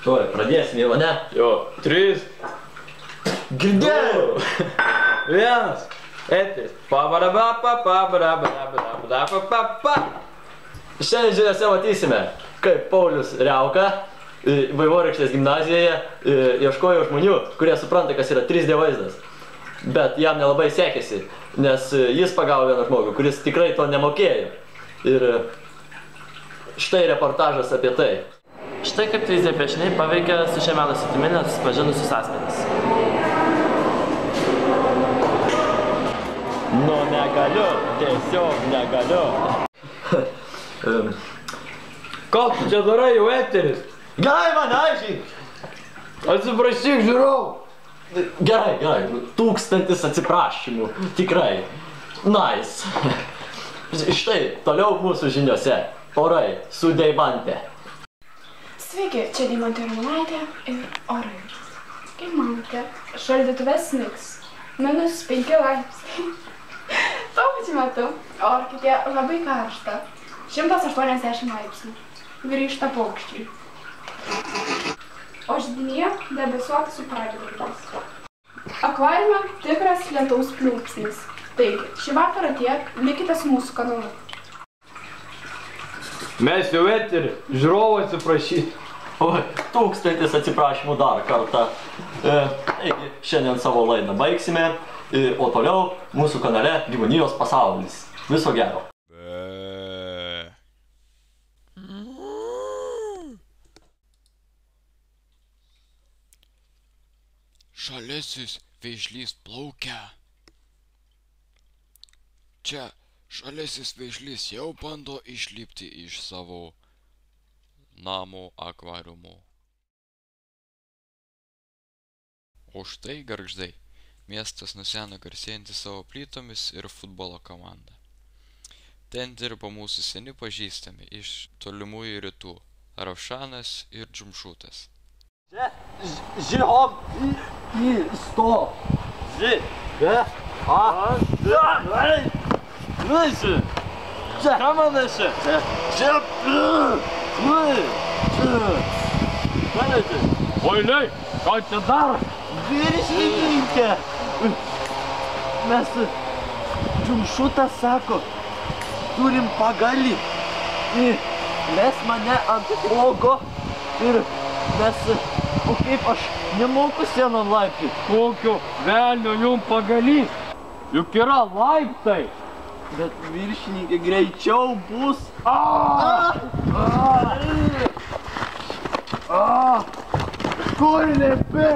Tuoj, pradėsim jau, ne? Jo, 3. Girdėjau! 1. Eteris. Šiandien žiniose matysime, kaip Paulius Riauka Vaivorykštės gimnazijoje ieškojo žmonių, kurie supranta, kas yra 3D vaizdas. Bet jam nelabai sekėsi, nes jis pagavo vieną žmogų, kuris tikrai to nemokėjo. Ir štai reportažas apie tai. Štai kaip 3D piešiniai paveikia su šia meno sritimi nesusipažinusius asmenis. Nu, negaliu, tiesiog negaliu. Ką tu čia darai, jau eteris? Gerai, man aiškink! Atsiprašyk, žiūrovų! Gerai, 1000 atsiprašymų, tikrai. Nice. Štai, toliau mūsų žiniose. Orai su Deimante. Sveiki, čia Deimantė Ramonaitė ir orai. Kaip manote, šaldytuve snigs. -5 laipsniai. Tuo pačiu metu orkaitėje labai karšta. 180 laipsnių. Grįžta paukščiai. O židinyje debesuotas su pragiedruliais. Akvariume tikras lietaus pliūpsnis. Taigi, šį vakarą tiek, likite su mūsų kanalu. Mes jau eterį, žiūrovų atsiprašyti. Oi, 1000 atsiprašymų dar kartą. Taigi, šiandien savo laidą baigsime, o toliau mūsų kanale Gyvūnijos pasaulis. Viso gero. Žaliasis vėžlys plaukia. Čia žaliasis vėžlys jau bando išlipti iš savo namo akvariumo. O štai gargždai. Miestas nuo seno garsėjantis savo plytomis ir futbolo komanda. Ten dirba mūsų seni pažįstami iš tolimųjų rytų – Ravšanas ir Džumšutas. Žiūrėk, stop! Ką manaši? Oi, nei, ką čia daro? Viršininkė! Mes, Džumšutas sako, turim pagalį. Mes mane ant logo ir mes, o kaip aš nemoku sienon laipti. Kokio velnio jum pagalys? Juk yra laiptai. Bet viršininkė greičiau bus. Kur lipi?